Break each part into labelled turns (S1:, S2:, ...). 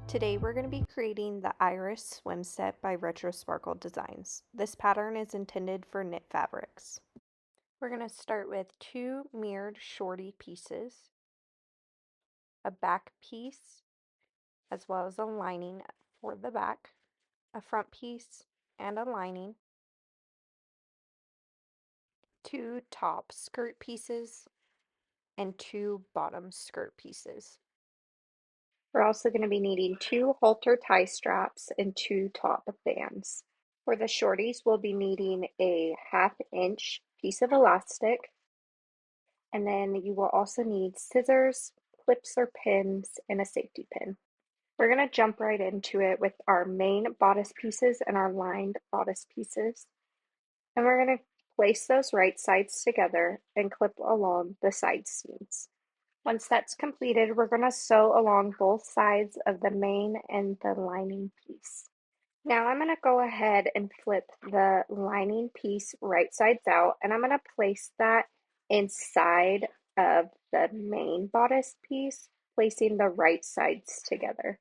S1: Today we're going to be creating the Iris Swimsuit by Retro Sparkle Designs. This pattern is intended for knit fabrics. We're going to start with two mirrored shorty pieces, a back piece, as well as a lining for the back, a front piece and a lining, two top skirt pieces, and two bottom skirt pieces. We're also going to be needing two halter tie straps and two top bands. For the shorties, we'll be needing a 1/2 inch piece of elastic, and then you will also need scissors, clips or pins, and a safety pin. We're going to jump right into it with our main bodice pieces and our lined bodice pieces. And we're going to place those right sides together and clip along the side seams. Once that's completed, we're going to sew along both sides of the main and the lining piece. Now I'm going to go ahead and flip the lining piece right sides out, and I'm going to place that inside of the main bodice piece, placing the right sides together.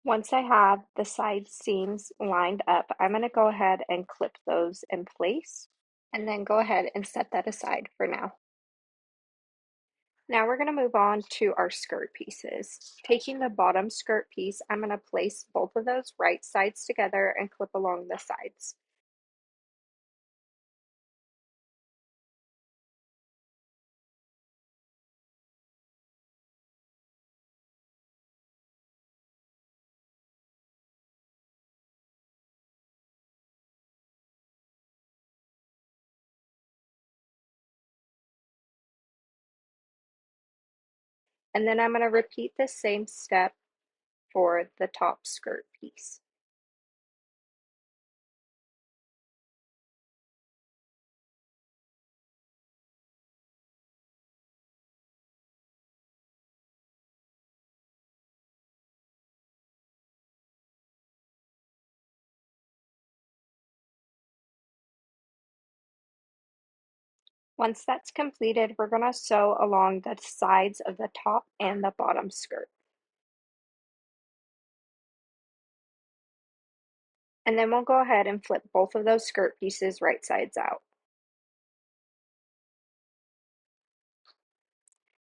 S1: Once I have the side seams lined up, I'm going to go ahead and clip those in place, and then go ahead and set that aside for now. Now we're going to move on to our skirt pieces. Taking the bottom skirt piece, I'm going to place both of those right sides together and clip along the sides. And then I'm going to repeat the same step for the top skirt piece. Once that's completed, we're going to sew along the sides of the top and the bottom skirt. And then we'll go ahead and flip both of those skirt pieces right sides out.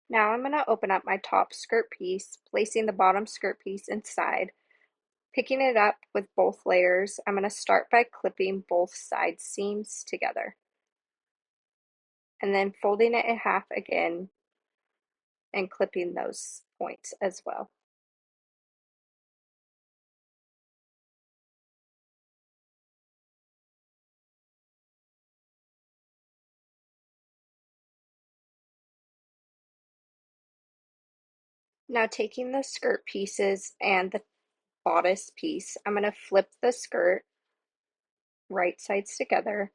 S1: Now I'm going to open up my top skirt piece, placing the bottom skirt piece inside. Picking it up with both layers, I'm going to start by clipping both side seams together. And then folding it in half again and clipping those points as well. Now taking the skirt pieces and the bodice piece, I'm going to flip the skirt right sides together,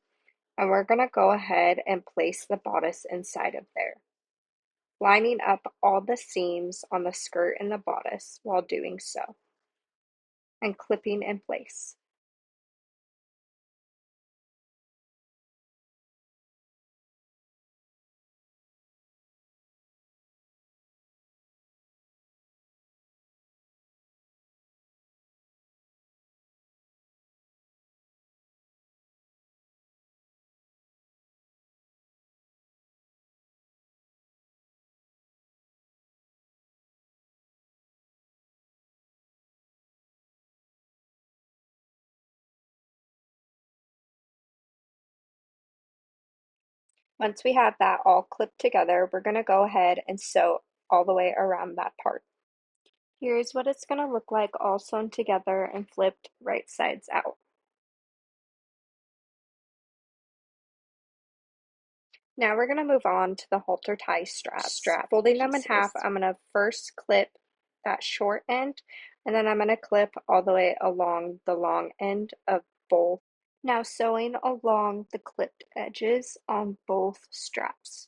S1: and we're going to go ahead and place the bodice inside of there, lining up all the seams on the skirt and the bodice while doing so, and clipping in place. Once we have that all clipped together, we're going to go ahead and sew all the way around that part. Here's what it's going to look like all sewn together and flipped right sides out. Now we're going to move on to the halter tie straps. Folding them in half, I'm going to first clip that short end, and then I'm going to clip all the way along the long end of both. Now sewing along the clipped edges on both straps.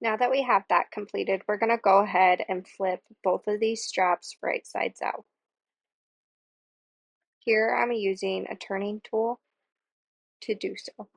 S1: Now that we have that completed, we're going to go ahead and flip both of these straps right sides out. Here I'm using a turning tool, to do so.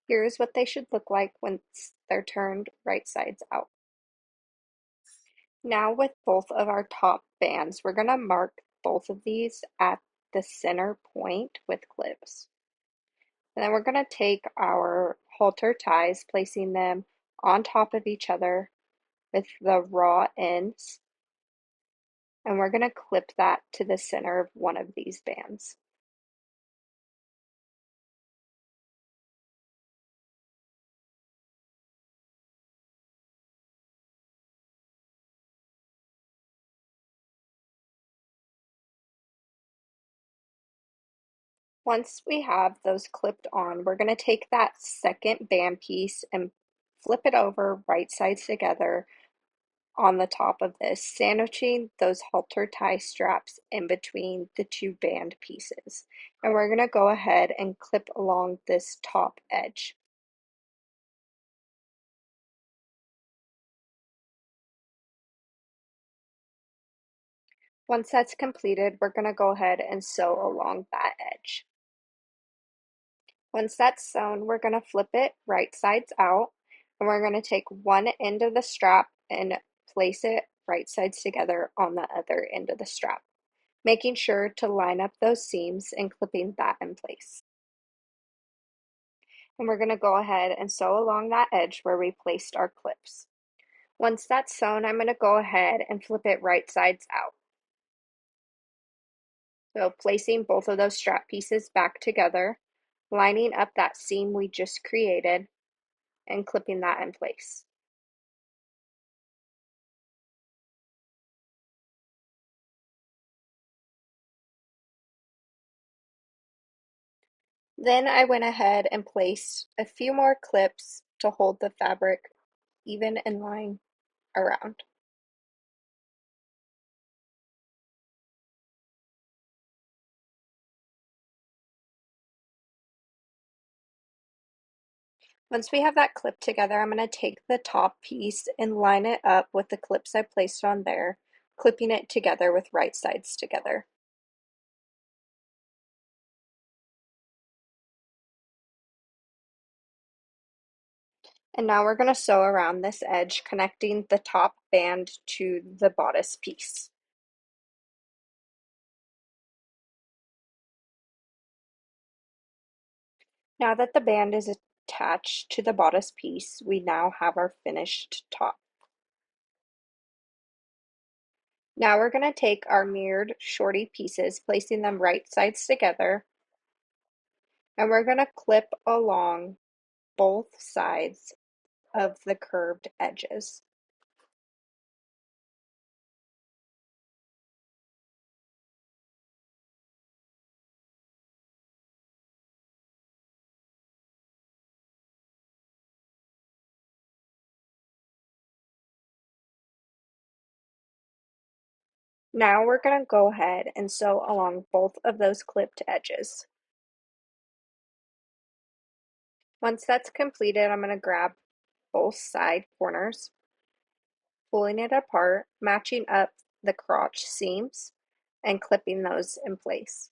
S1: Here's what they should look like once they're turned right sides out. Now with both of our top bands, we're going to mark both of these at the center point with clips. And then we're going to take our halter ties, placing them on top of each other with the raw ends, and we're going to clip that to the center of one of these bands. Once we have those clipped on, we're going to take that second band piece and flip it over right sides together on the top of this, sandwiching those halter tie straps in between the two band pieces. And we're going to go ahead and clip along this top edge. Once that's completed, we're going to go ahead and sew along that edge. Once that's sewn, we're going to flip it right sides out, and we're going to take one end of the strap and place it right sides together on the other end of the strap, making sure to line up those seams and clipping that in place. And we're going to go ahead and sew along that edge where we placed our clips. Once that's sewn, I'm going to go ahead and flip it right sides out. So placing both of those strap pieces back together, lining up that seam we just created, and clipping that in place. Then I went ahead and placed a few more clips to hold the fabric even in line around. Once we have that clip together, I'm going to take the top piece and line it up with the clips I placed on there, clipping it together with right sides together. And now we're going to sew around this edge, connecting the top band to the bodice piece. Now that the band is attached to the bodice piece, we now have our finished top. Now we're going to take our mirrored shorty pieces, placing them right sides together, and we're going to clip along both sides of the curved edges. Now we're going to go ahead and sew along both of those clipped edges. Once that's completed, I'm going to grab both side corners, pulling it apart, matching up the crotch seams, and clipping those in place.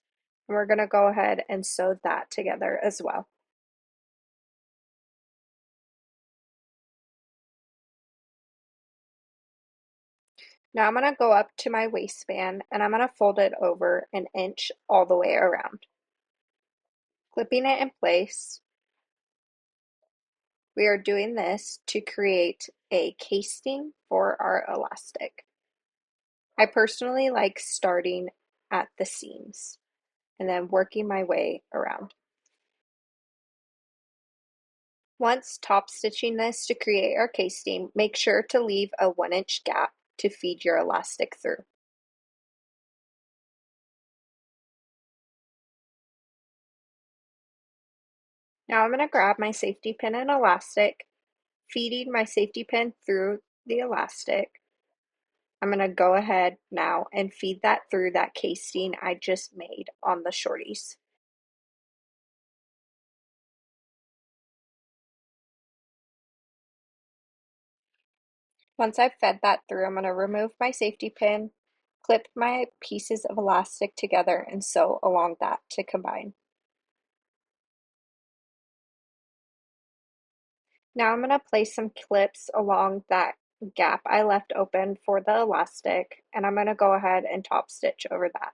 S1: And we're going to go ahead and sew that together as well. Now I'm going to go up to my waistband and I'm going to fold it over an inch all the way around. Clipping it in place, we are doing this to create a casing for our elastic. I personally like starting at the seams and then working my way around. Once top stitching this to create our casing, make sure to leave a 1-inch gap to feed your elastic through. Now I'm going to grab my safety pin and elastic, feeding my safety pin through the elastic. I'm going to go ahead now and feed that through that casing I just made on the shorties. Once I've fed that through, I'm going to remove my safety pin, clip my pieces of elastic together, and sew along that to combine. Now I'm going to place some clips along that gap I left open for the elastic, and I'm going to go ahead and top stitch over that.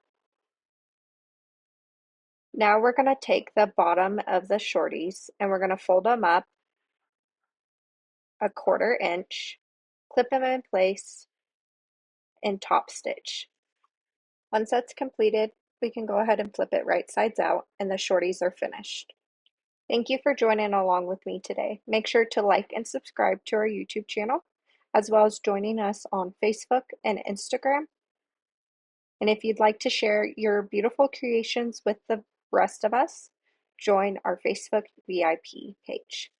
S1: Now we're going to take the bottom of the shorties and we're going to fold them up a 1/4 inch, clip them in place, and top stitch. Once that's completed, we can go ahead and flip it right sides out and the shorties are finished. Thank you for joining along with me today. Make sure to like and subscribe to our YouTube channel, as well as joining us on Facebook and Instagram. And if you'd like to share your beautiful creations with the rest of us, join our Facebook VIP page.